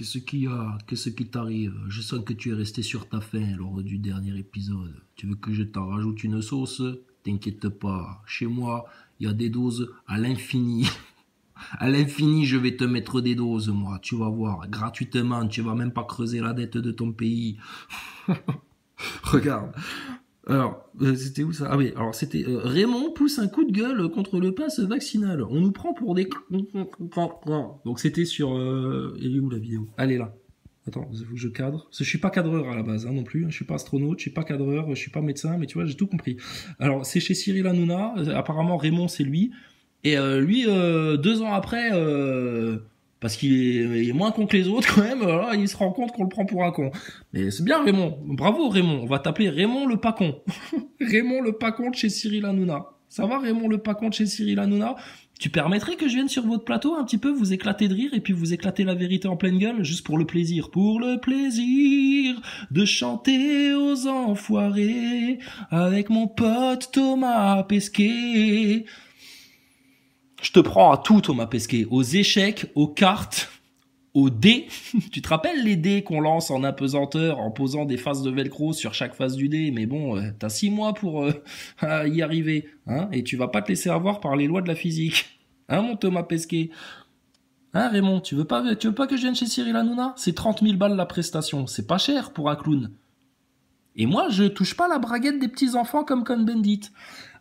qu'est-ce qu'il y a? Qu'est-ce qui t'arrive? Je sens que tu es resté sur ta faim lors du dernier épisode. Tu veux que je t'en rajoute une sauce? T'inquiète pas, chez moi, il y a des doses à l'infini. À l'infini, je vais te mettre des doses, moi. Tu vas voir, gratuitement, tu vas même pas creuser la dette de ton pays. Regarde. Alors, c'était où ça? Ah oui, alors c'était Raymond pousse un coup de gueule contre le pass vaccinal. On nous prend pour des... Donc c'était sur... Elle est où la vidéo? Elle est là. Attends, il faut que je cadre. Parce que je suis pas cadreur à la base, hein, non plus. Je suis pas astronaute, je suis pas cadreur, je suis pas médecin, mais tu vois, j'ai tout compris. Alors, c'est chez Cyril Hanouna. Apparemment, Raymond, c'est lui. Et lui, 2 ans après... parce il est moins con que les autres quand même, alors il se rend compte qu'on le prend pour un con. Mais c'est bien Raymond, bravo Raymond, on va t'appeler Raymond le pas con. Raymond le pas con de chez Cyril Hanouna. Ça va Raymond le pas con de chez Cyril Hanouna? Tu permettrais que je vienne sur votre plateau un petit peu vous éclater de rire et puis vous éclater la vérité en pleine gueule, juste pour le plaisir. Pour le plaisir de chanter aux enfoirés avec mon pote Thomas Pesquet. Je te prends à tout, Thomas Pesquet. Aux échecs, aux cartes, aux dés. Tu te rappelles les dés qu'on lance en apesanteur, en posant des faces de velcro sur chaque face du dé? Mais bon, t'as 6 mois pour y arriver. Hein, et tu vas pas te laisser avoir par les lois de la physique. Hein, mon Thomas Pesquet? Hein, Raymond, tu veux pas que je vienne chez Cyril Hanouna? C'est 30 000 balles la prestation. C'est pas cher pour un clown. Et moi, je touche pas la braguette des petits-enfants comme Cohn-Bendit.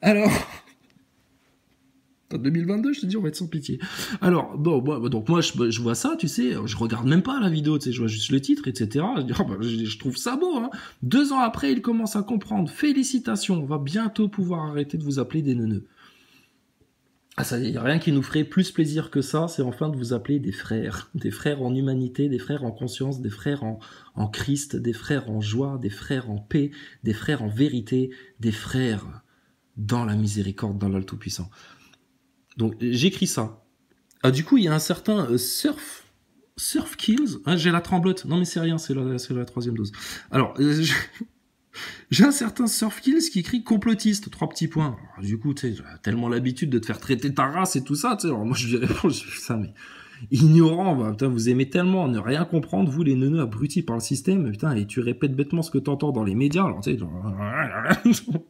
Alors... 2022, je te dis, on va être sans pitié. Alors, bon, donc moi, je vois ça, tu sais, je regarde même pas la vidéo, tu sais, je vois juste le titre, etc. Je dis, je trouve ça beau, hein. 2 ans après, il commence à comprendre. Félicitations, on va bientôt pouvoir arrêter de vous appeler des neuneux. Ah, ça, y a rien qui nous ferait plus plaisir que ça, c'est enfin de vous appeler des frères en humanité, des frères en conscience, des frères en Christ, des frères en joie, des frères en paix, des frères en vérité, des frères dans la miséricorde, dans l'All Tout-Puissant. Donc j'écris ça. Ah, du coup, il y a un certain Surf Kills. Ah, j'ai la tremblote. Non mais c'est rien, c'est la 3e dose. Alors, j'ai un certain Surf Kills qui écrit complotiste, 3 petits points. Alors, du coup, tu sais, j'ai tellement l'habitude de te faire traiter ta race et tout ça, tu sais. Alors moi, je lui réponds, ça, mais ignorant, bah, putain, vous aimez tellement ne rien comprendre, vous les neuneux abrutis par le système, putain, et tu répètes bêtement ce que t'entends dans les médias, alors tu sais, genre,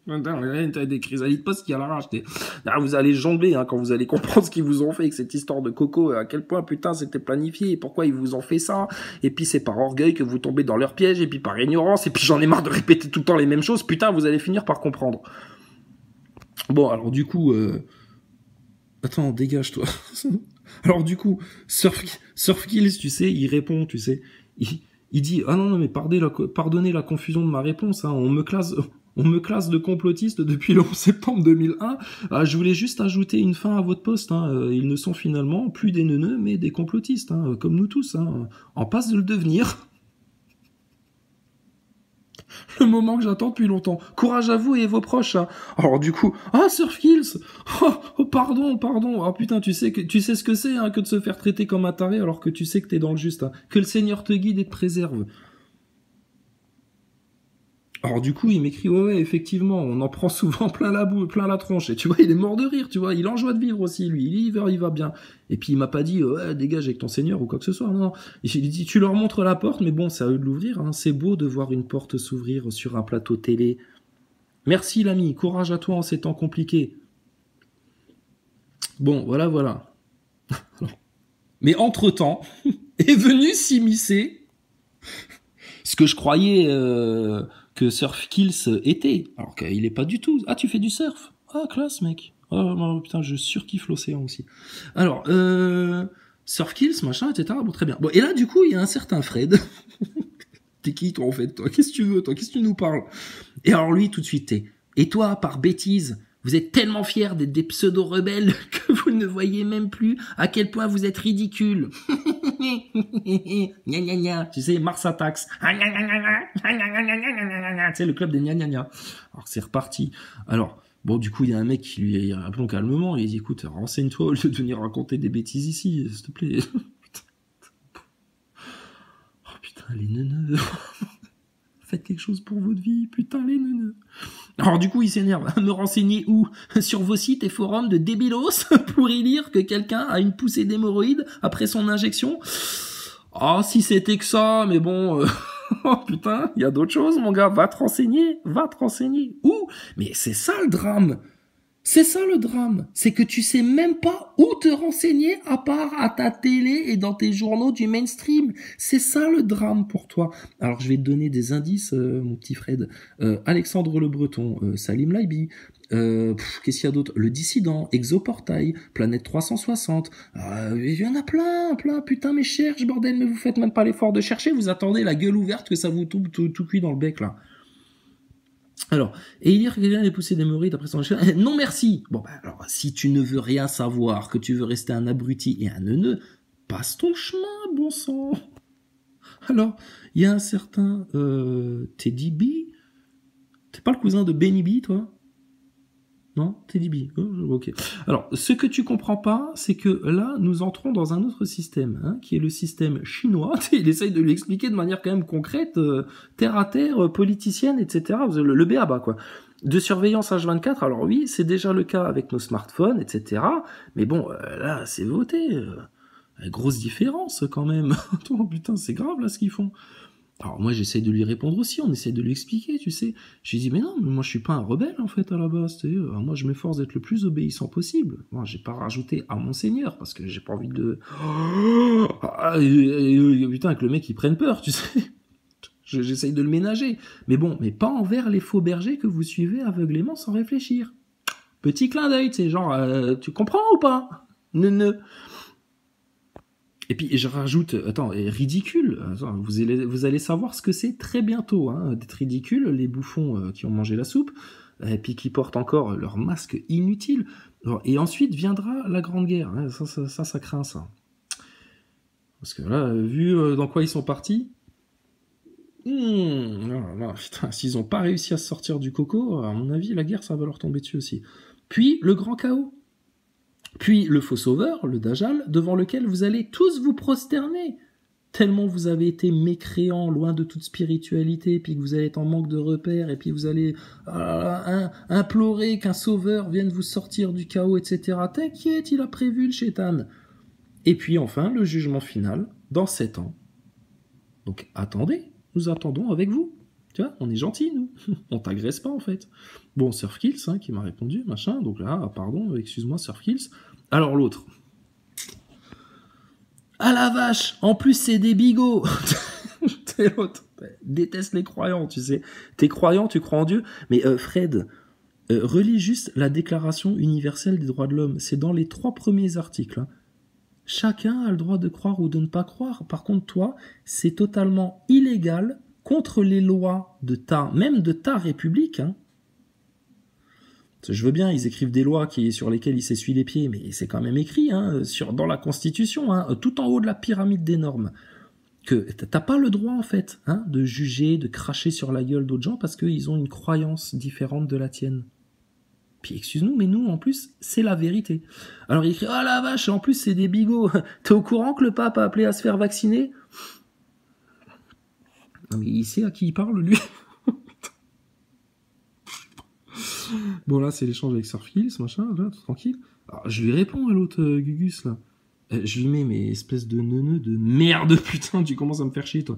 t'as des chrysalides post qui à l'arrache, vous allez jongler, hein, quand vous allez comprendre ce qu'ils vous ont fait avec cette histoire de Coco, à quel point, putain, c'était planifié, et pourquoi ils vous ont fait ça, et puis c'est par orgueil que vous tombez dans leur piège, et puis par ignorance, et puis j'en ai marre de répéter tout le temps les mêmes choses, putain, vous allez finir par comprendre. Bon, alors du coup, attends, dégage-toi. Alors du coup, Surf Kills, tu sais, il répond, tu sais, il dit, ah non, mais pardonnez la confusion de ma réponse, hein, on me classe de complotiste depuis le 11 septembre 2001, ah, je voulais juste ajouter une fin à votre poste, hein, ils ne sont finalement plus des neuneux, mais des complotistes, hein, comme nous tous, hein, en passe de le devenir. Le moment que j'attends depuis longtemps. Courage à vous et vos proches. Hein. Alors du coup, Surf Kills. Oh, pardon. Ah putain, tu sais ce que c'est, hein, que de se faire traiter comme un taré alors que tu sais que t'es dans le juste. Hein. Que le Seigneur te guide et te préserve. Alors du coup, il m'écrit, ouais, effectivement, on en prend souvent plein la tronche. Et tu vois, il est mort de rire, tu vois, il est en joie de vivre aussi, lui. Il va bien. Et puis il m'a pas dit, ouais, dégage avec ton Seigneur ou quoi que ce soit. Non. Il dit, tu leur montres la porte, mais bon, c'est à eux de l'ouvrir. Hein. C'est beau de voir une porte s'ouvrir sur un plateau télé. Merci l'ami, courage à toi en ces temps compliqués. Bon, voilà. Mais entre-temps, est venu s'immiscer ce que je croyais... que Surf Kills était, alors qu'il est pas du tout. Ah, tu fais du surf? Ah, classe, mec. Oh, putain, je surkiffe l'océan aussi. Alors, Surf Kills, machin, etc. Bon, très bien. Bon, et là, du coup, il y a un certain Fred. T'es qui, toi, en fait? Toi, qu'est-ce que tu veux? Toi, qu'est-ce que tu nous parles? Et alors, lui, tout de suite, et toi, par bêtise, vous êtes tellement fiers d'être des pseudo-rebelles que vous ne voyez même plus à quel point vous êtes ridicules. Gna gna gna. Tu sais, Mars Attacks. Tu sais, le club des gna gna gna. Alors, c'est reparti. Alors, bon, du coup, il y a un mec qui lui répond calmement. Il dit, écoute, renseigne-toi au lieu de venir raconter des bêtises ici, s'il te plaît. Oh putain, les neuneux. Faites quelque chose pour votre vie, putain, les neuneux. Alors du coup, il s'énerve. Me renseigner où? Sur vos sites et forums de débilos pour y lire que quelqu'un a une poussée d'hémorroïdes après son injection? Ah, si c'était que ça, mais bon, oh putain, il y a d'autres choses, mon gars, va te renseigner, va te renseigner. Où? Mais c'est ça le drame. C'est ça le drame, c'est que tu sais même pas où te renseigner à part à ta télé et dans tes journaux du mainstream. C'est ça le drame pour toi. Alors je vais te donner des indices, mon petit Fred. Alexandre Le Breton, Salim Laibi, qu'est-ce qu'il y a d'autre? Le Dissident, Exoportail, Planète 360. Il y en a plein, plein. Putain, mais cherche, bordel, mais vous faites même pas l'effort de chercher. Vous attendez la gueule ouverte que ça vous tombe tout cuit dans le bec là. Alors, et élire quelqu'un des poussées d'hémorroïdes après son chien. Non merci. Bon, bah, alors, si tu ne veux rien savoir, que tu veux rester un abruti et un neuneu, passe ton chemin, bon sang. Alors, il y a un certain Teddy B. T'es pas le cousin de Benny B, toi? Non, Teddy B. Oh, ok. Alors, ce que tu comprends pas, c'est que là, nous entrons dans un autre système, hein, qui est le système chinois. Il essaye de l'expliquer de manière quand même concrète, terre à terre, politicienne, etc. Le B.A.B.A. quoi. De surveillance H24, alors oui, c'est déjà le cas avec nos smartphones, etc. Mais bon, là, c'est voté. Grosse différence quand même. Attends, putain, c'est grave là ce qu'ils font. Alors moi j'essaie de lui répondre aussi, on essaie de lui expliquer, tu sais. J'ai dit mais non, mais moi je suis pas un rebelle en fait à la base, tu sais. Moi je m'efforce d'être le plus obéissant possible. Moi j'ai pas rajouté à mon seigneur parce que j'ai pas envie de... putain que le mec il prenne peur, tu sais. J'essaye de le ménager. Mais bon, mais pas envers les faux bergers que vous suivez aveuglément sans réfléchir. Petit clin d'œil, tu sais, genre, tu comprends ou pas? Ne. Et puis je rajoute, attends, ridicule. Attends, vous allez savoir ce que c'est très bientôt, hein, d'être ridicule, les bouffons qui ont mangé la soupe, et puis qui portent encore leur masque inutile. Et ensuite viendra la Grande Guerre. Hein, ça craint ça. Parce que là, vu dans quoi ils sont partis, putain, s'ils n'ont pas réussi à se sortir du coco, à mon avis, la guerre, ça va leur tomber dessus aussi. Puis le grand chaos. Puis le faux sauveur, le Dajjal, devant lequel vous allez tous vous prosterner, tellement vous avez été mécréants, loin de toute spiritualité, puis que vous allez être en manque de repères, et puis vous allez implorer qu'un sauveur vienne vous sortir du chaos, etc. T'inquiète, il a prévu le chétan. Et puis enfin, le jugement final, dans 7 ans. Donc attendez, nous attendons avec vous. Tu vois, on est gentils, nous. On t'agresse pas, en fait. Bon, Surfkills, hein, qui m'a répondu, machin. Donc là, pardon, excuse-moi, Surfkills. Alors, l'autre. Ah la vache, en plus, c'est des bigots. C'est l'autre. Déteste les croyants, tu sais. T'es croyant, tu crois en Dieu. Mais Fred, relis juste la Déclaration universelle des droits de l'homme. C'est dans les 3 premiers articles. Hein. Chacun a le droit de croire ou de ne pas croire. Par contre, toi, c'est totalement illégal, contre les lois même de ta République. Hein. Je veux bien, ils écrivent des lois sur lesquelles ils s'essuient les pieds, mais c'est quand même écrit dans la Constitution, hein, tout en haut de la pyramide des normes, que t'as pas le droit en fait de juger, de cracher sur la gueule d'autres gens parce qu'ils ont une croyance différente de la tienne. Puis excuse-nous, mais nous, en plus, c'est la vérité. Alors il écrit « Ah la vache, en plus c'est des bigots. T'es au courant que le pape a appelé à se faire vacciner ?» Non mais il sait à qui il parle, lui. Bon là, c'est l'échange avec Surfkills, machin, là, tout tranquille. Alors, je lui réponds à l'autre Gugus, là. Je lui mets mes espèces de neuneux de merde, putain, tu commences à me faire chier, toi.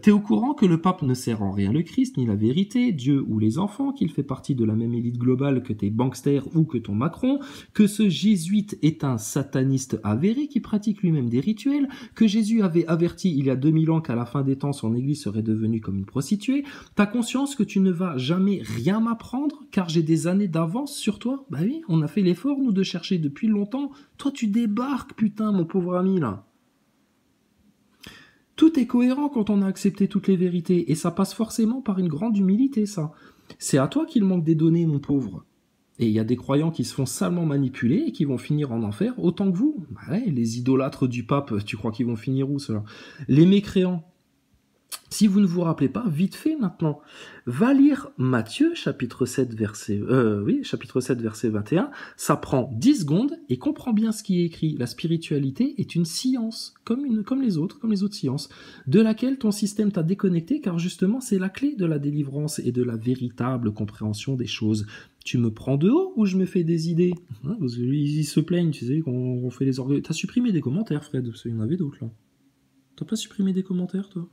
T'es au courant que le pape ne sert en rien le Christ, ni la vérité, Dieu ou les enfants, qu'il fait partie de la même élite globale que tes banksters ou que ton Macron, que ce jésuite est un sataniste avéré qui pratique lui-même des rituels, que Jésus avait averti il y a 2000 ans qu'à la fin des temps, son église serait devenue comme une prostituée. T'as conscience que tu ne vas jamais rien m'apprendre, car j'ai des années d'avance sur toi? Bah oui, on a fait l'effort, nous, de chercher depuis longtemps. Toi, tu débarques, putain, mon pauvre ami, là. Tout est cohérent quand on a accepté toutes les vérités, et ça passe forcément par une grande humilité, ça. C'est à toi qu'il manque des données, mon pauvre. Et il y a des croyants qui se font salement manipuler et qui vont finir en enfer autant que vous. Bah ouais, les idolâtres du pape, tu crois qu'ils vont finir où, ceux-là? Les mécréants. Si vous ne vous rappelez pas, vite fait maintenant, va lire Matthieu, chapitre 7, verset 21, ça prend 10 secondes et comprends bien ce qui est écrit. La spiritualité est une science, comme les autres sciences, de laquelle ton système t'a déconnecté, car justement c'est la clé de la délivrance et de la véritable compréhension des choses. Tu me prends de haut ou je me fais des idées? Parce qu'ils se plaignent, tu sais, qu'on fait les orgueils. T'as supprimé des commentaires, Fred, parce qu'il y en avait d'autres là. T'as pas supprimé des commentaires, toi?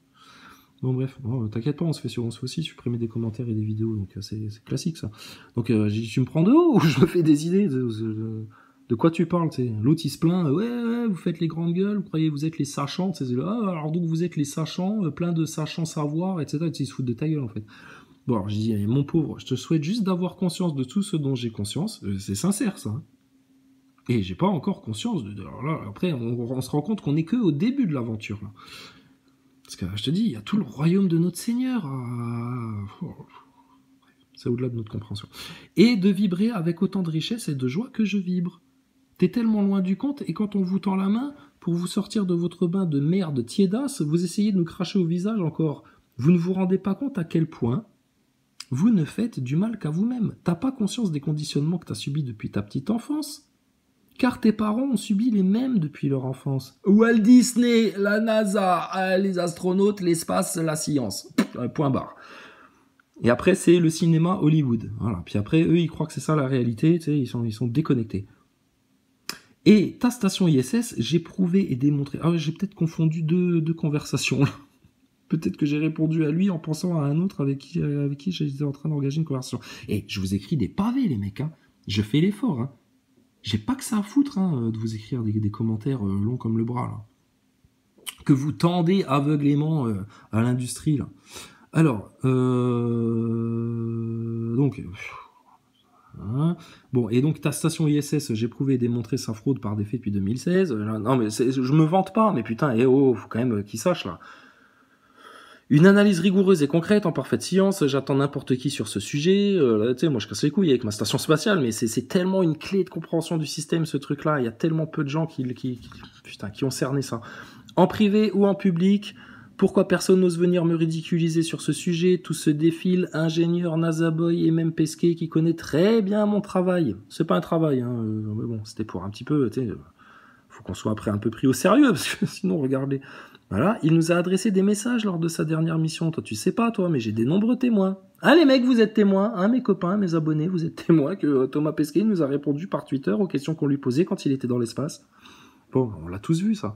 Bon, bref, bon, t'inquiète pas, on se fait aussi supprimer des commentaires et des vidéos, donc c'est classique, ça. Donc, tu me prends de haut ou je me fais des idées de quoi tu parles, tu sais. L'autre, il se plaint, ouais, vous faites les grandes gueules, vous croyez que vous êtes les sachants, tu sais, alors donc vous êtes les sachants, plein de sachants savoir, etc. Et ils se foutent de ta gueule, en fait. Bon, alors, je dis, mon pauvre, je te souhaite juste d'avoir conscience de tout ce dont j'ai conscience, c'est sincère, ça. Hein. Et j'ai pas encore conscience alors là, après, on se rend compte qu'on est que au début de l'aventure, là. Parce que je te dis, il y a tout le royaume de notre Seigneur. C'est au-delà de notre compréhension. Et de vibrer avec autant de richesse et de joie que je vibre. T'es tellement loin du compte, et quand on vous tend la main, pour vous sortir de votre bain de merde tiédasse, vous essayez de nous cracher au visage encore. Vous ne vous rendez pas compte à quel point vous ne faites du mal qu'à vous-même. T'as pas conscience des conditionnements que t'as subis depuis ta petite enfance. Car tes parents ont subi les mêmes depuis leur enfance. Walt Disney, la NASA, les astronautes, l'espace, la science. Point barre. Et après, c'est le cinéma Hollywood. Voilà. Puis après, eux, ils croient que c'est ça la réalité. Tu sais, ils sont déconnectés. Et ta station ISS, j'ai prouvé et démontré. Ah, j'ai peut-être confondu deux conversations. Peut-être que j'ai répondu à lui en pensant à un autre avec qui j'étais en train d'engager une conversation. Et je vous écris des pavés, les mecs. Hein. Je fais l'effort. Hein. J'ai pas que ça à foutre de vous écrire des commentaires longs comme le bras, là. Que vous tendez aveuglément à l'industrie, là. Alors, donc... Hein. Bon, et donc ta station ISS, j'ai prouvé et démontré sa fraude par défait depuis 2016. Non, mais je me vante pas, mais putain, faut quand même qu'ils sachent, là. Une analyse rigoureuse et concrète en parfaite science, j'attends n'importe qui sur ce sujet. Tu sais, moi je casse les couilles avec ma station spatiale, mais c'est tellement une clé de compréhension du système, ce truc-là. Il y a tellement peu de gens qui ont cerné ça. En privé ou en public, pourquoi personne n'ose venir me ridiculiser sur ce sujet? Tout se défile, ingénieur, NASA boy et même Pesquet qui connaît très bien mon travail. C'est pas un travail, hein, mais bon, c'était pour un petit peu, tu sais, faut qu'on soit après un peu pris au sérieux, parce que sinon, regardez... Voilà, il nous a adressé des messages lors de sa dernière mission. Toi, tu sais pas, toi, mais j'ai des nombreux témoins. Hein, les mecs, vous êtes témoins. Hein, mes copains, mes abonnés, vous êtes témoins que Thomas Pesquet nous a répondu par Twitter aux questions qu'on lui posait quand il était dans l'espace. Bon, on l'a tous vu, ça.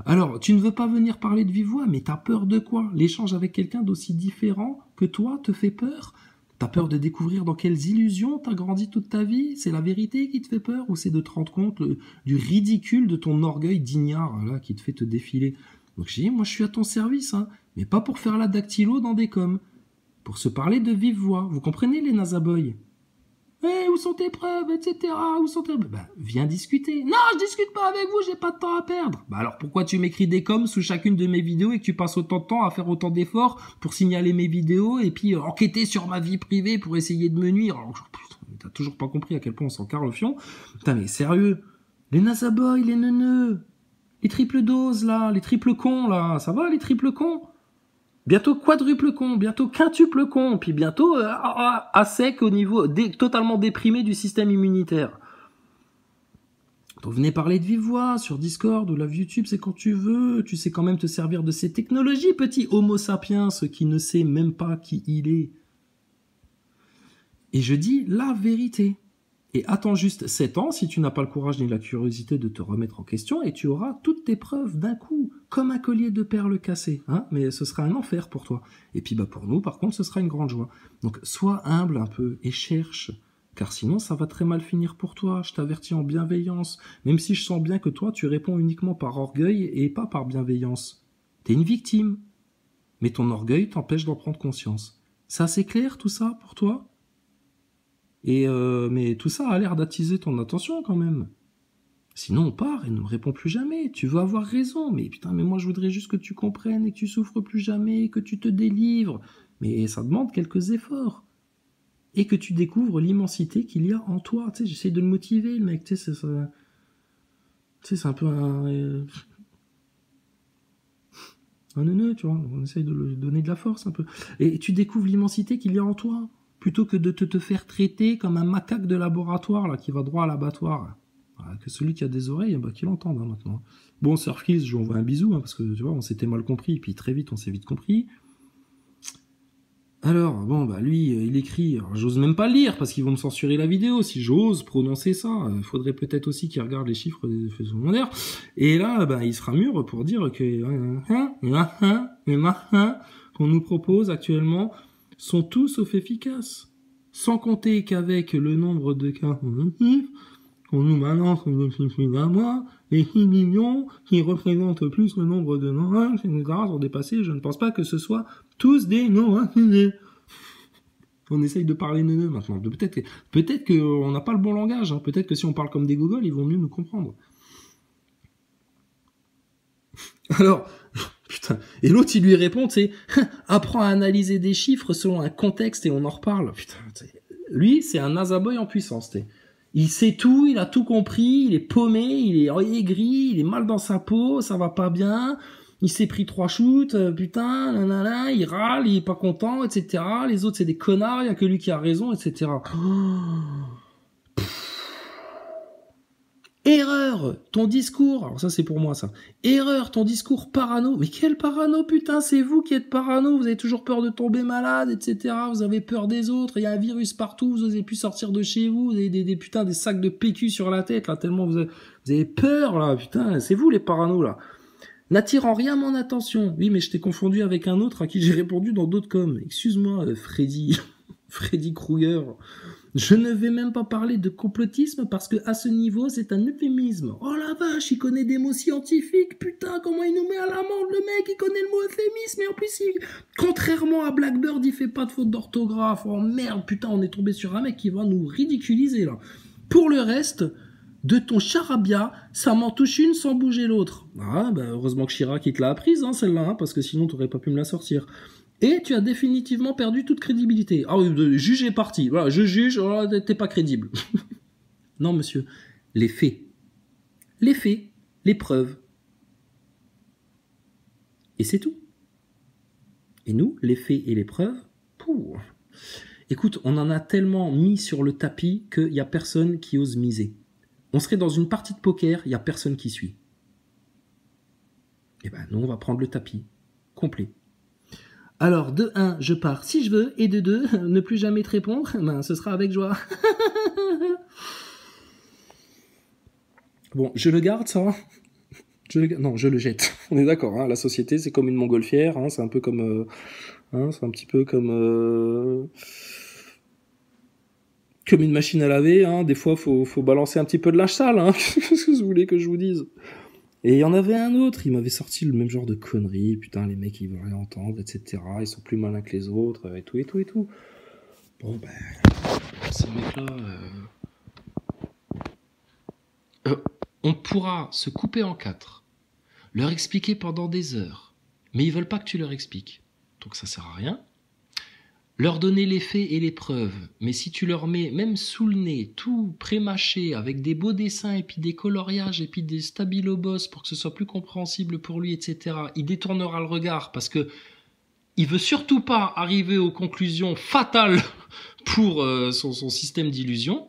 Alors, tu ne veux pas venir parler de vive voix, mais t'as peur de quoi? L'échange avec quelqu'un d'aussi différent que toi te fait peur? T'as peur de découvrir dans quelles illusions t'as grandi toute ta vie? C'est la vérité qui te fait peur? Ou c'est de te rendre compte du ridicule de ton orgueil d'ignare, là, qui te fait te défiler? Donc j'ai dit, moi je suis à ton service, hein, mais pas pour faire la dactylo dans des coms. Pour se parler de vive voix. Vous comprenez les NASA boys? Où sont tes preuves, etc. Où sont tes... viens discuter. Non, je discute pas avec vous, j'ai pas de temps à perdre. Alors pourquoi tu m'écris des coms sous chacune de mes vidéos et que tu passes autant de temps à faire autant d'efforts pour signaler mes vidéos et puis enquêter sur ma vie privée pour essayer de me nuire? Alors, putain, t'as toujours pas compris à quel point on s'en carre le fion. Putain, mais sérieux, les NASA boys, les neuneux, les triples doses, là, les triples cons, là, ça va, les triples cons? Bientôt quadruple con, bientôt quintuple con, puis bientôt à sec au niveau totalement déprimé du système immunitaire. Donc venez parler de vive voix sur Discord ou live YouTube, c'est quand tu veux, tu sais quand même te servir de ces technologies, petit homo sapiens, qui ne sait même pas qui il est. Et je dis la vérité. Et attends juste 7 ans si tu n'as pas le courage ni la curiosité de te remettre en question et tu auras toutes tes preuves d'un coup, comme un collier de perles cassé. Hein, mais ce sera un enfer pour toi. Et puis pour nous, par contre, ce sera une grande joie. Donc sois humble un peu et cherche, car sinon ça va très mal finir pour toi. Je t'avertis en bienveillance, même si je sens bien que toi tu réponds uniquement par orgueil et pas par bienveillance. T'es une victime, mais ton orgueil t'empêche d'en prendre conscience. C'est assez clair tout ça pour toi ? Et mais tout ça a l'air d'attiser ton attention quand même. Sinon on part et ne me réponds plus jamais. Tu veux avoir raison, mais putain, mais moi je voudrais juste que tu comprennes et que tu souffres plus jamais, que tu te délivres. Mais ça demande quelques efforts. Et que tu découvres l'immensité qu'il y a en toi. Tu sais, j'essaie de le motiver, le mec. Tu sais, c'est un peu un neuneu, tu vois. On essaye de lui donner de la force un peu. Et tu découvres l'immensité qu'il y a en toi. Plutôt que de te faire traiter comme un macaque de laboratoire là qui va droit à l'abattoir. Voilà, que celui qui a des oreilles, qu'il entende hein, maintenant. Bon, Surfkills, je lui envoie un bisou, hein, parce que tu vois, on s'était mal compris, puis très vite, on s'est vite compris. Alors, bon, bah lui, il écrit, alors j'ose même pas le lire parce qu'ils vont me censurer la vidéo si j'ose prononcer ça. Il faudrait peut-être aussi qu'il regarde les chiffres des effets secondaires. Et là, bah, il sera mûr pour dire que les machins qu'on nous propose actuellement sont tous sauf efficaces. Sans compter qu'avec le nombre de cas positifs, qu'on nous balance depuis un mois, les 6 millions qui représentent plus le nombre de non etc., sont dépassés. Je ne pense pas que ce soit tous des non-vaccinés. On essaye de parler neuneux maintenant. Peut-être qu'on n'a pas le bon langage. Hein. Peut-être que si on parle comme des gogoles, ils vont mieux nous comprendre. Alors, putain. Et l'autre, il lui répond, tu sais, apprends à analyser des chiffres selon un contexte et on en reparle. Putain, lui, c'est un nazaboy en puissance, t'sais. Il sait tout, il a tout compris, il est paumé, il est aigri, il est mal dans sa peau, ça va pas bien, il s'est pris 3 shoots, putain, nanana, il râle, il est pas content, etc. Les autres, c'est des connards, il y a que lui qui a raison, etc. Erreur, ton discours, alors ça c'est pour moi ça, erreur, ton discours parano, mais quel parano putain, c'est vous qui êtes parano, vous avez toujours peur de tomber malade, etc., vous avez peur des autres, il y a un virus partout, vous n'osez plus sortir de chez vous, vous avez des sacs de PQ sur la tête, là, tellement vous avez peur, là, putain, c'est vous les paranos, là. N'attirant rien mon attention, oui, mais je t'ai confondu avec un autre à qui j'ai répondu dans d'autres coms, excuse-moi, Freddy, Freddy Krueger. Je ne vais même pas parler de complotisme parce que à ce niveau, c'est un euphémisme. Oh la vache, il connaît des mots scientifiques. Putain, comment il nous met à l'amende, le mec, il connaît le mot euphémisme. Et en plus, contrairement à Blackbird, il fait pas de faute d'orthographe. Oh merde, putain, on est tombé sur un mec qui va nous ridiculiser, là. Pour le reste, de ton charabia, ça m'en touche une sans bouger l'autre. Ah, bah, heureusement que Chirac, il te l'a apprise, hein, celle-là, hein, parce que sinon, t'aurais pas pu me la sortir. Et tu as définitivement perdu toute crédibilité. Ah oui, juge est parti. Voilà, je juge, oh, t'es pas crédible. Non, monsieur. Les faits. Les faits. Les preuves. Et c'est tout. Et nous, les faits et les preuves, pouh. Écoute, on en a tellement mis sur le tapis qu'il n'y a personne qui ose miser. On serait dans une partie de poker, il n'y a personne qui suit. Eh ben, nous, on va prendre le tapis. Complet. Alors, de 1, je pars si je veux, et de 2, ne plus jamais te répondre, ben, ce sera avec joie. Bon, je le garde, ça. Non, je le jette. On est d'accord, hein, la société, c'est comme une montgolfière, hein, c'est un peu comme... c'est un petit peu comme une machine à laver, hein. Des fois, faut balancer un petit peu de linge sale, hein. Qu'est-ce que vous voulez que je vous dise? Et il y en avait un autre, il m'avait sorti le même genre de conneries, putain, les mecs, ils veulent rien entendre, etc., ils sont plus malins que les autres, et tout, et tout, et tout. Bon, ben, ces mecs-là, on pourra se couper en 4, leur expliquer pendant des heures, mais ils veulent pas que tu leur expliques, donc ça sert à rien. Leur donner les faits et les preuves, mais si tu leur mets même sous le nez tout prémâché avec des beaux dessins et puis des coloriages et puis des stabilobos pour que ce soit plus compréhensible pour lui, etc., il détournera le regard parce que il veut surtout pas arriver aux conclusions fatales pour son système d'illusion.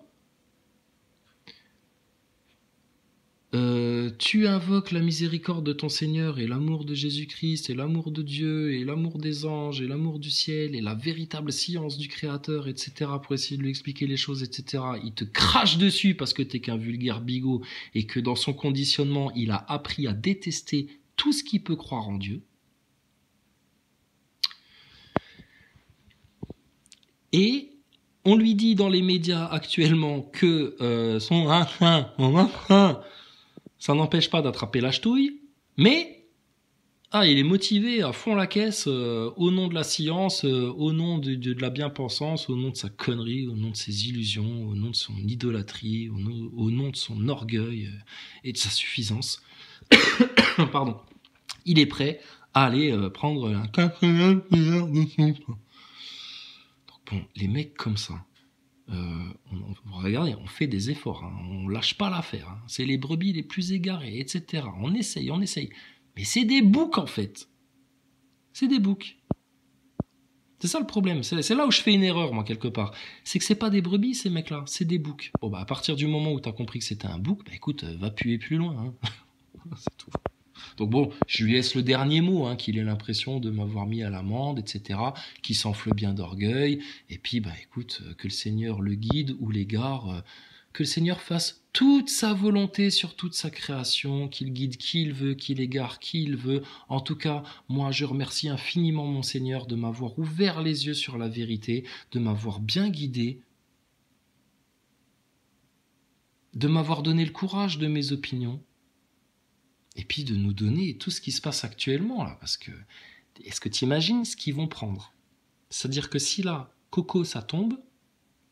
Tu invoques la miséricorde de ton Seigneur et l'amour de Jésus-Christ et l'amour de Dieu et l'amour des anges et l'amour du ciel et la véritable science du Créateur, etc. pour essayer de lui expliquer les choses, etc. Il te crache dessus parce que t'es qu'un vulgaire bigot et que dans son conditionnement, il a appris à détester tout ce qui peut croire en Dieu. Et on lui dit dans les médias actuellement que ça n'empêche pas d'attraper la ch'touille, mais il est motivé à fond la caisse au nom de la science, au nom de la bien-pensance, au nom de sa connerie, au nom de ses illusions, au nom de son idolâtrie, au nom de son orgueil et de sa suffisance. Pardon. Il est prêt à aller prendre un 80 milliards de sous. Donc bon, les mecs comme ça, regardez, on fait des efforts, hein, on lâche pas l'affaire, hein, c'est les brebis les plus égarées, etc. On essaye, mais c'est des boucs en fait. C'est des boucs. C'est ça le problème, c'est là où je fais une erreur moi quelque part. C'est que c'est pas des brebis ces mecs-là, c'est des boucs. Bon bah à partir du moment où t'as compris que c'était un bouc, bah écoute, va puer plus loin. Hein. C'est tout. Donc bon, je lui laisse le dernier mot, hein, qu'il ait l'impression de m'avoir mis à l'amende, etc., qu'il s'enfle bien d'orgueil, et puis, bah écoute, que le Seigneur le guide ou l'égare, que le Seigneur fasse toute sa volonté sur toute sa création, qu'il guide qui il veut, qu'il égare qui il veut. En tout cas, moi, je remercie infiniment mon Seigneur de m'avoir ouvert les yeux sur la vérité, de m'avoir bien guidé, de m'avoir donné le courage de mes opinions, et puis de nous donner tout ce qui se passe actuellement, là, parce que, est-ce que tu imagines ce qu'ils vont prendre? C'est-à-dire que si là, Coco, ça tombe,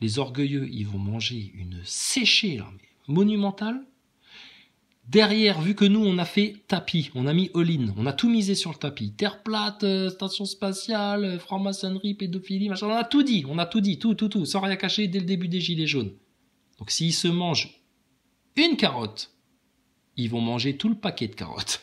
les orgueilleux, ils vont manger une séchée, là, mais monumentale. Derrière, vu que nous, on a fait tapis, on a mis all-in, on a tout misé sur le tapis. Terre plate, station spatiale, franc-maçonnerie, pédophilie, machin, on a tout dit, tout, sans rien cacher dès le début des Gilets jaunes. Donc s'ils se mangent une carotte, ils vont manger tout le paquet de carottes.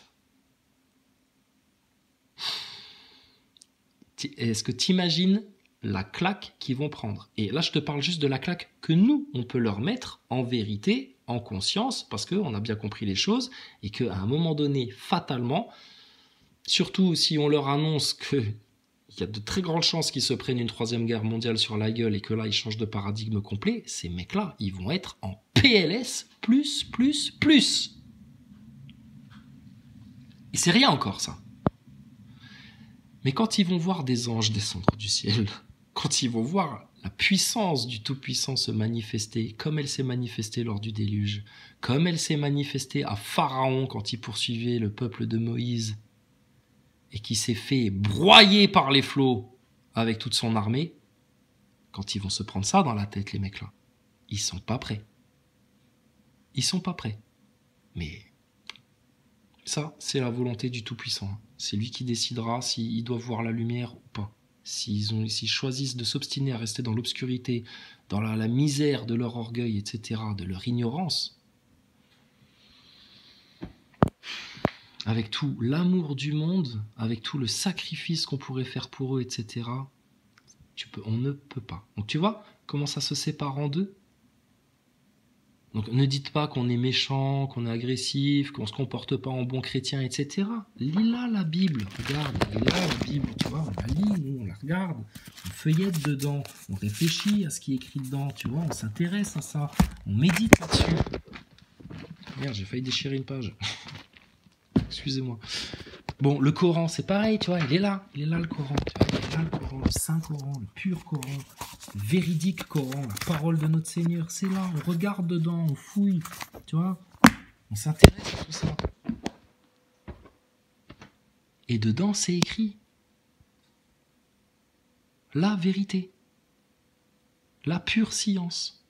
Est-ce que tu imagines la claque qu'ils vont prendre? Et là, je te parle juste de la claque que nous, on peut leur mettre en vérité, en conscience, parce qu'on a bien compris les choses, et qu'à un moment donné, fatalement, surtout si on leur annonce qu'il y a de très grandes chances qu'ils se prennent une troisième guerre mondiale sur la gueule et que là, ils changent de paradigme complet, ces mecs-là, ils vont être en PLS plus. Et c'est rien encore, ça. Mais quand ils vont voir des anges descendre du ciel, quand ils vont voir la puissance du Tout-Puissant se manifester, comme elle s'est manifestée lors du déluge, comme elle s'est manifestée à Pharaon quand il poursuivait le peuple de Moïse, et qui s'est fait broyer par les flots avec toute son armée, quand ils vont se prendre ça dans la tête, les mecs-là, ils sont pas prêts. Ils sont pas prêts. Mais ça, c'est la volonté du Tout-Puissant. C'est lui qui décidera s'ils doivent voir la lumière ou pas. S'ils choisissent de s'obstiner à rester dans l'obscurité, dans la misère de leur orgueil, etc., de leur ignorance, avec tout l'amour du monde, avec tout le sacrifice qu'on pourrait faire pour eux, etc., on ne peut pas. Donc tu vois comment ça se sépare en deux? Donc ne dites pas qu'on est méchant, qu'on est agressif, qu'on se comporte pas en bon chrétien, etc. Lis-la la Bible, regarde, lis-la la Bible, tu vois, on la lit, nous, on la regarde, on feuillette dedans, on réfléchit à ce qui est écrit dedans, tu vois, on s'intéresse à ça, on médite là-dessus. Merde, j'ai failli déchirer une page. Excusez-moi. Bon, le Coran, c'est pareil, tu vois, il est là le Coran, tu vois, il est là le Coran, le Saint Coran, le pur Coran, le véridique Coran, la parole de notre Seigneur, c'est là, on regarde dedans, on fouille, tu vois, on s'intéresse à tout ça. Et dedans, c'est écrit la vérité, la pure science.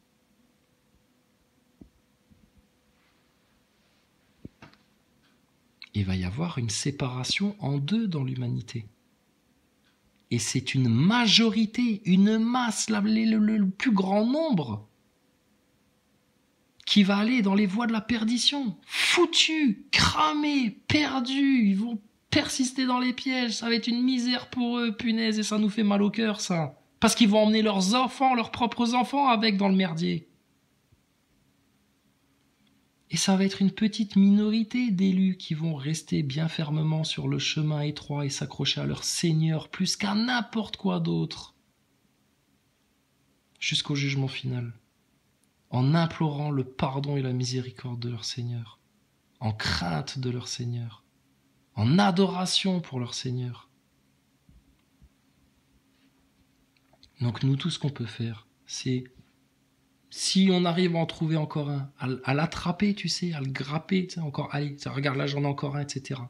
Il va y avoir une séparation en deux dans l'humanité. Et c'est une majorité, une masse, le plus grand nombre, qui va aller dans les voies de la perdition. Foutus, cramés, perdus, ils vont persister dans les pièges, ça va être une misère pour eux, punaise, et ça nous fait mal au cœur, ça. Parce qu'ils vont emmener leurs enfants, leurs propres enfants avec dans le merdier. Et ça va être une petite minorité d'élus qui vont rester bien fermement sur le chemin étroit et s'accrocher à leur Seigneur plus qu'à n'importe quoi d'autre. Jusqu'au jugement final. En implorant le pardon et la miséricorde de leur Seigneur. En crainte de leur Seigneur. En adoration pour leur Seigneur. Donc nous, tout ce qu'on peut faire, c'est... Si on arrive à en trouver encore un, à l'attraper, tu sais, à le grapper, tu sais, encore, allez, regarde là, j'en ai encore un, etc.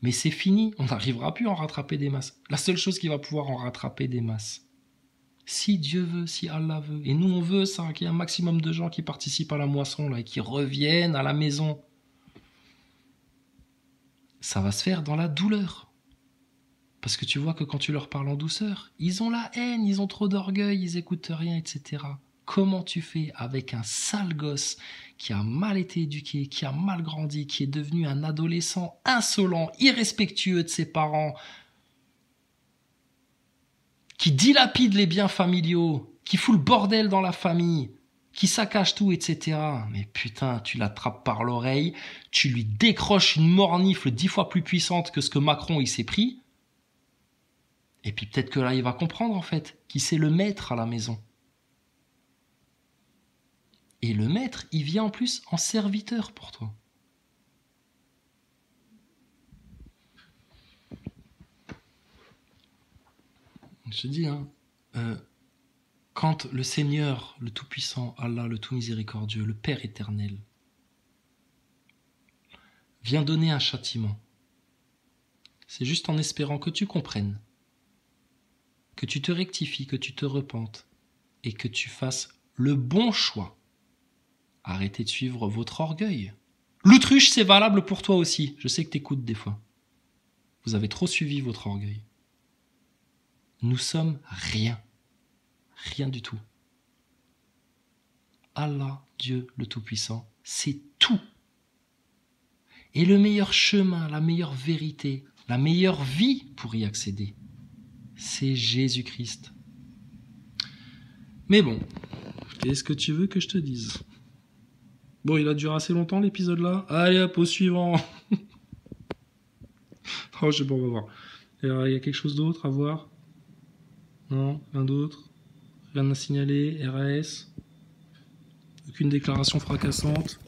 Mais c'est fini, on n'arrivera plus à en rattraper des masses. La seule chose qui va pouvoir en rattraper des masses, si Dieu veut, si Allah veut, et nous on veut ça, qu'il y ait un maximum de gens qui participent à la moisson, là, et qui reviennent à la maison, ça va se faire dans la douleur. Parce que tu vois que quand tu leur parles en douceur, ils ont la haine, ils ont trop d'orgueil, ils écoutent rien, etc. Comment tu fais avec un sale gosse qui a mal été éduqué, qui a mal grandi, qui est devenu un adolescent insolent, irrespectueux de ses parents, qui dilapide les biens familiaux, qui fout le bordel dans la famille, qui saccage tout, etc. Mais putain, tu l'attrapes par l'oreille, tu lui décroches une mornifle 10 fois plus puissante que ce que Macron il s'est pris. Et puis peut-être que là, il va comprendre en fait, qui c'est le maître à la maison. Et le maître, il vient en plus en serviteur pour toi. Je te dis, quand le Seigneur, le Tout-Puissant, Allah, le Tout-Miséricordieux, le Père éternel, vient donner un châtiment, c'est juste en espérant que tu comprennes, que tu te rectifies, que tu te repentes et que tu fasses le bon choix. Arrêtez de suivre votre orgueil. L'autruche, c'est valable pour toi aussi. Je sais que t'écoutes des fois. Vous avez trop suivi votre orgueil. Nous sommes rien. Rien du tout. Allah, Dieu le Tout-Puissant, c'est tout. Et le meilleur chemin, la meilleure vérité, la meilleure vie pour y accéder, c'est Jésus-Christ. Mais bon, qu'est-ce que tu veux que je te dise? Bon, il a duré assez longtemps l'épisode là. Allez hop, au suivant. Oh, je sais pas, on va voir. Il y a quelque chose d'autre à voir? Non, rien d'autre. Rien à signaler. RAS. Aucune déclaration fracassante.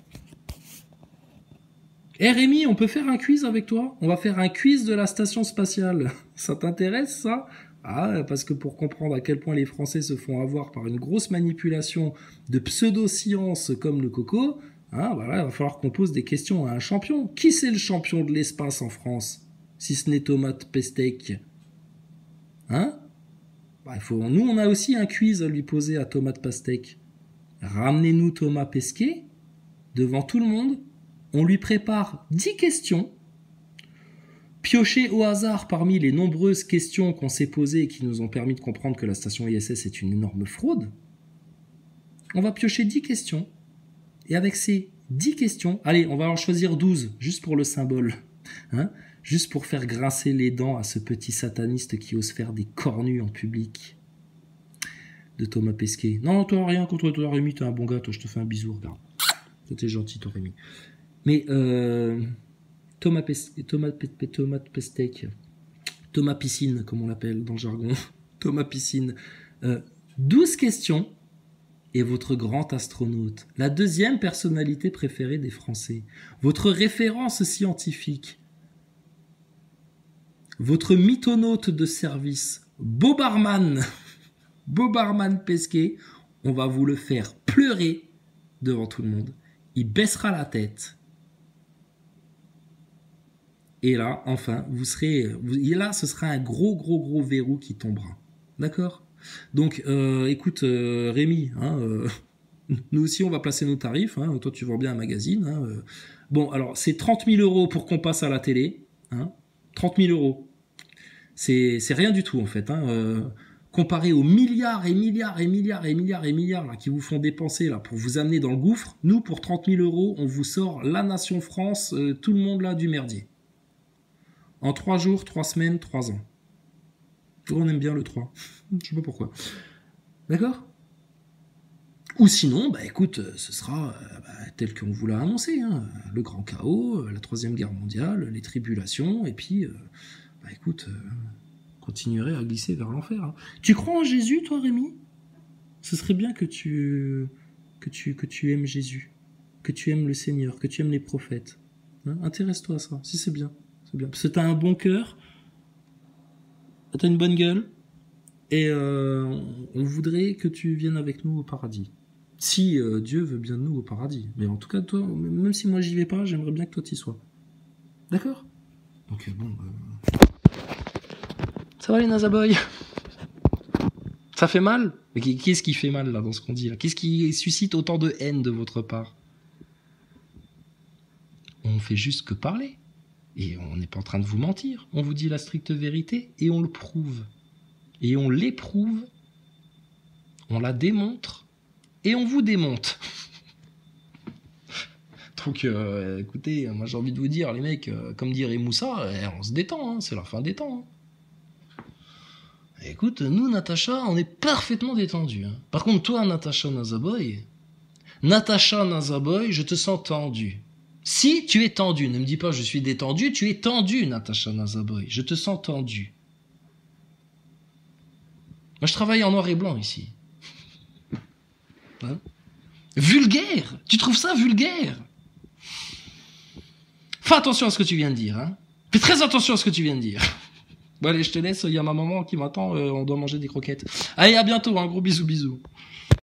Rémi, on peut faire un quiz avec toi? On va faire un quiz de la station spatiale. Ça t'intéresse, ça? Ah, parce que pour comprendre à quel point les Français se font avoir par une grosse manipulation de pseudo-science comme le coco, voilà, il va falloir qu'on pose des questions à un champion. Qui c'est le champion de l'espace en France? Si ce n'est Thomas Pesquet. Nous, on a aussi un quiz à lui poser à Thomas Pesquet. Ramenez-nous Thomas Pesquet devant tout le monde. On lui prépare 10 questions, piochées au hasard parmi les nombreuses questions qu'on s'est posées et qui nous ont permis de comprendre que la station ISS est une énorme fraude. On va piocher 10 questions, et avec ces 10 questions, allez, on va en choisir 12, juste pour le symbole, juste pour faire grincer les dents à ce petit sataniste qui ose faire des cornues en public. De Thomas Pesquet. Non, toi, rien contre toi, Rémi, t'es un bon gars, toi, je te fais un bisou, regarde. Toi, t'es gentil, toi, Rémi. Mais Thomas Pesquet, Thomas Piscine, comme on l'appelle dans le jargon, Thomas Piscine, 12 questions, et votre grand astronaute, la deuxième personnalité préférée des Français, votre référence scientifique, votre mythonaute de service, Bobarman Pesquet, on va vous le faire pleurer devant tout le monde. Il baissera la tête. Et là, enfin, ce sera un gros verrou qui tombera. D'accord? Donc, écoute, Rémi, nous aussi, on va placer nos tarifs. Toi, tu vends bien un magazine. Bon, alors, c'est 30 000 € pour qu'on passe à la télé. 30 000 €. C'est rien du tout, en fait. Comparé aux milliards et milliards là, qui vous font dépenser là, pour vous amener dans le gouffre, nous, pour 30 000 €, on vous sort la nation France, tout le monde là du merdier. En 3 jours, 3 semaines, 3 ans. On aime bien le 3. Je sais pas pourquoi. D'accord? Ou sinon, écoute, ce sera tel qu'on vous l'a annoncé. Le grand chaos, la 3e guerre mondiale, les tribulations, et puis, écoute, continuerait à glisser vers l'enfer. Tu crois en Jésus, toi, Rémi? Ce serait bien que tu aimes Jésus, que tu aimes le Seigneur, que tu aimes les prophètes. Intéresse-toi à ça, si c'est bien. C'est bien. Parce que t'as un bon cœur, t'as une bonne gueule, et on voudrait que tu viennes avec nous au paradis. Si Dieu veut bien de nous au paradis. Mais en tout cas, toi, même si moi j'y vais pas, j'aimerais bien que toi t'y sois. D'accord? Donc bon... Ça va les Nazaboy? Ça fait mal? Mais qu'est-ce qui fait mal là dans ce qu'on dit là? Qu'est-ce qui suscite autant de haine de votre part? On fait juste que parler. Et on n'est pas en train de vous mentir. On vous dit la stricte vérité et on le prouve. Et on l'éprouve. On la démontre. Et on vous démonte. Donc écoutez, moi j'ai envie de vous dire, les mecs, comme dirait Moussa, on se détend, c'est la fin des temps. Écoute, nous, Natacha, on est parfaitement détendus. Par contre, toi, Natacha Nazaboy, Natacha Nazaboy, je te sens tendu. Si tu es tendu, ne me dis pas je suis détendu, tu es tendu, Natacha Nazaboy. Je te sens tendu. Moi, je travaille en noir et blanc ici. Hein? Vulgaire. Tu trouves ça vulgaire? Fais attention à ce que tu viens de dire. Hein? Fais très attention à ce que tu viens de dire. Bon allez, je te laisse, il y a ma maman qui m'attend, on doit manger des croquettes. Allez, à bientôt, un gros bisou.